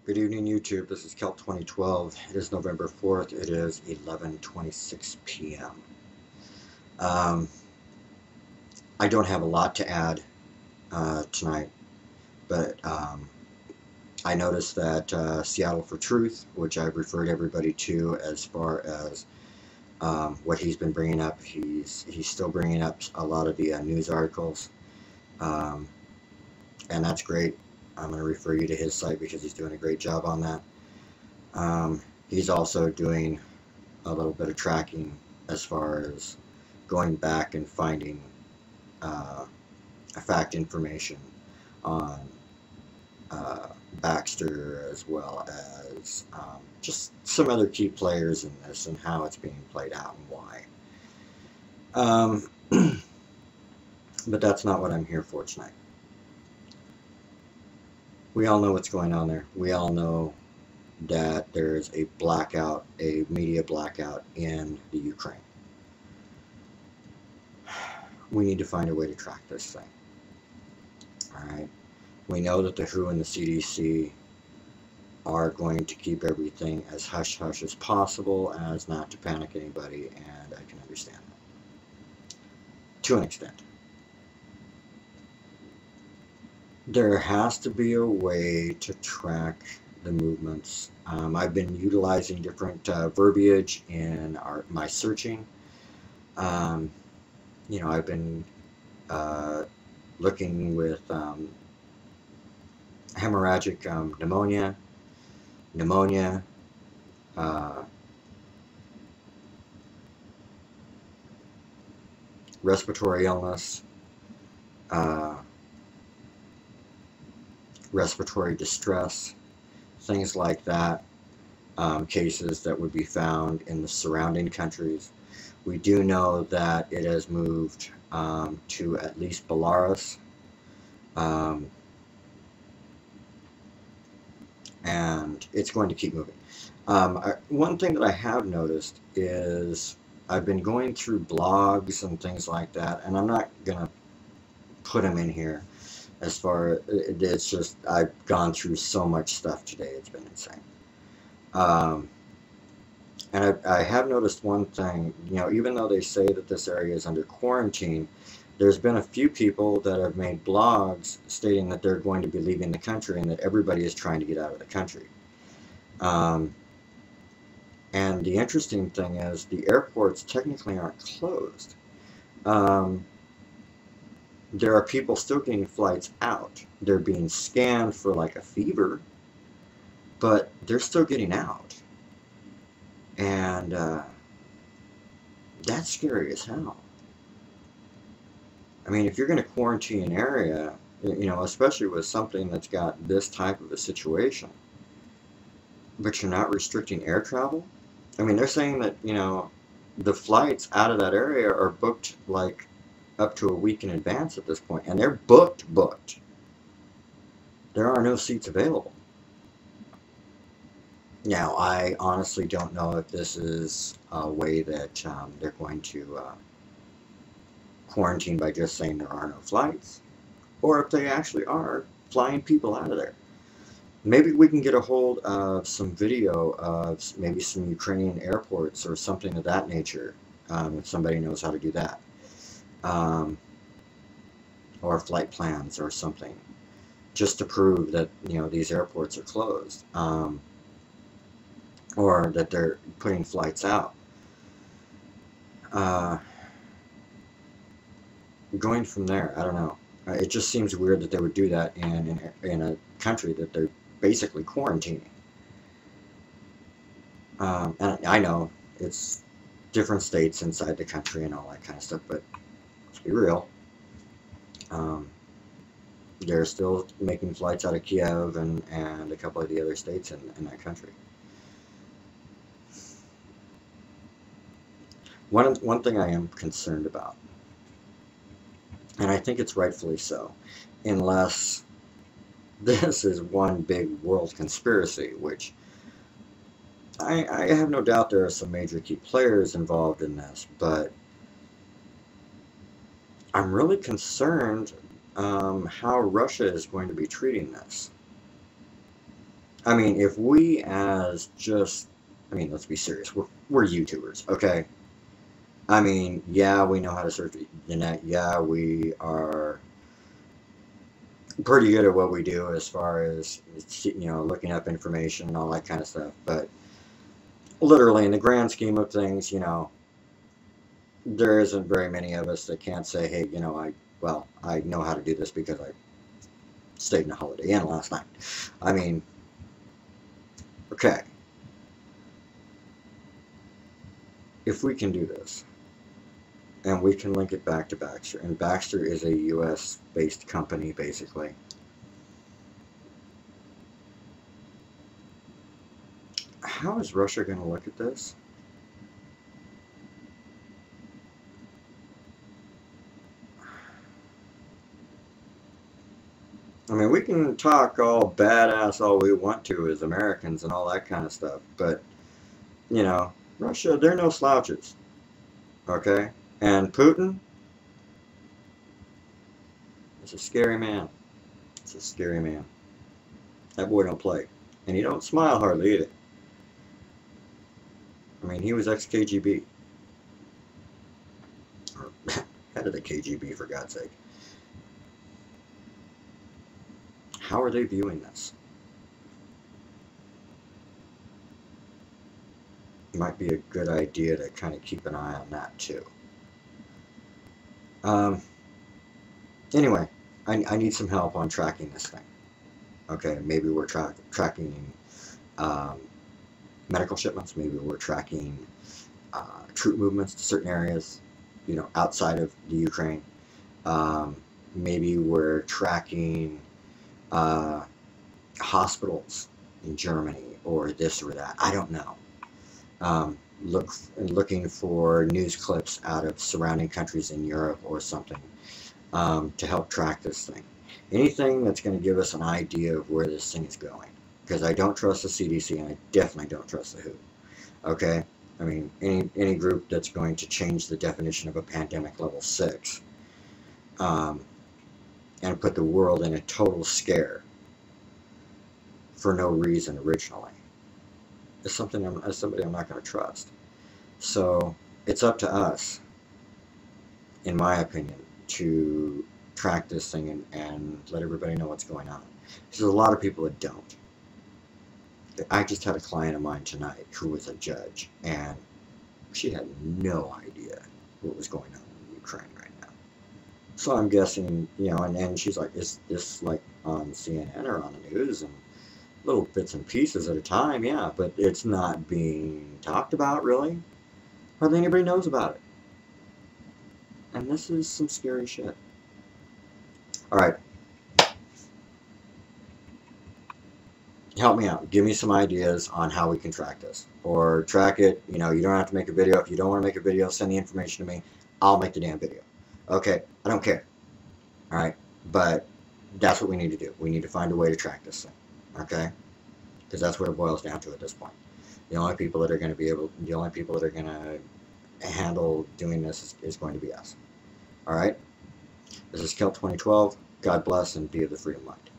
Good evening, YouTube. This is Kel 2012. It is November 4th. It is 11:26 p.m. Um, I don't have a lot to add tonight, but I noticed that Seattle for Truth, which I've referred everybody to as far as what he's been bringing up, he's still bringing up a lot of the news articles, um, and that's great. I'm going to refer you to his site because he's doing a great job on that. He's also doing a little bit of tracking as far as going back and finding uh, fact information on uh, Baxter, as well as just some other key players in this and how it's being played out and why. But that's not what I'm here for tonight. We all know what's going on there. We all know that there's a blackout, a media blackout in the Ukraine. We need to find a way to track this thing. All right. We know that the WHO and the CDC are going to keep everything as hush-hush as possible, as not to panic anybody, and I can understand that to an extent. There has to be a way to track the movements. I've been utilizing different verbiage in my searching. I've been looking with hemorrhagic pneumonia, uh, respiratory illness, uh, respiratory distress, things like that, cases that would be found in the surrounding countries. We do know that it has moved to at least Belarus, and it's going to keep moving. One thing that I have noticed is I've been going through blogs and things like that, and I'm not going to put them in here as far, it's just, I've gone through so much stuff today, it's been insane. And I have noticed one thing, even though they say that this area is under quarantine, there's been a few people that have made blogs stating that they're going to be leaving the country and that everybody is trying to get out of the country. And the interesting thing is the airports technically aren't closed. There are people still getting flights out. They're being scanned for like a fever, but they're still getting out. And that's scary as hell. I mean, if you're going to quarantine an area, especially with something that's got this type of a situation, but you're not restricting air travel. I mean, they're saying that, the flights out of that area are booked like up to a week in advance at this point, and they're booked. There are no seats available. Now, I honestly don't know if this is a way that they're going to quarantine by just saying there are no flights, or if they actually are flying people out of there. Maybe we can get a hold of some video of maybe some Ukrainian airports or something of that nature, if somebody knows how to do that. Or flight plans or something, just to prove that, these airports are closed, or that they're putting flights out. Going from there, I don't know. It just seems weird that they would do that in a country that they're basically quarantining. And I know it's different states inside the country and all that kind of stuff, but let's be real. They're still making flights out of Kiev and a couple of the other states in that country. One thing I am concerned about, and I think it's rightfully so, unless this is one big world conspiracy, which I have no doubt there are some major key players involved in this, but I'm really concerned how Russia is going to be treating this. I mean, if we as just, I mean, let's be serious. We're YouTubers, okay? I mean, yeah, we know how to surf the net. Yeah, we are pretty good at what we do as far as, looking up information and all that kind of stuff. But literally, in the grand scheme of things, there isn't very many of us that can't say, hey, I know how to do this because I stayed in a Holiday Inn last night. I mean, okay, if we can do this, and we can link it back to Baxter, and Baxter is a US-based company, basically. How is Russia going to look at this? I mean, we can talk all badass all we want to as Americans and all that kind of stuff, but, Russia, they're no slouches, okay? And Putin is a scary man. It's a scary man. That boy don't play. And he don't smile hardly either. I mean, he was ex-KGB. Or head of the KGB, for God's sake. How are they viewing this? It might be a good idea to kind of keep an eye on that, too. Anyway, I need some help on tracking this thing. Okay, maybe we're tracking medical shipments. Maybe we're tracking troop movements to certain areas, outside of the Ukraine. Maybe we're tracking hospitals in Germany or this or that. I don't know. Looking for news clips out of surrounding countries in Europe or something to help track this thing. Anything that's going to give us an idea of where this thing is going. Because I don't trust the CDC and I definitely don't trust the WHO. Okay? I mean, any group that's going to change the definition of a pandemic level 6 and put the world in a total scare for no reason originally is somebody I'm not going to trust. So it's up to us, in my opinion, to track this thing and let everybody know what's going on. There's a lot of people that don't. I just had a client of mine tonight who was a judge, and she had no idea what was going on in Ukraine right now. So I'm guessing, and she's like, is this like on CNN or on the news? And little bits and pieces at a time, yeah, but it's not being talked about, really. Hardly anybody knows about it. And this is some scary shit. Alright. Help me out. Give me some ideas on how we can track this. Or track it. You don't have to make a video. If you don't want to make a video, send the information to me. I'll make the damn video. Okay? I don't care. Alright? But that's what we need to do. We need to find a way to track this thing. Okay? Because that's what it boils down to at this point. The only people that are going to handle doing this is going to be us. Alright? This is Kel 2012. God bless and be of the freedom mind.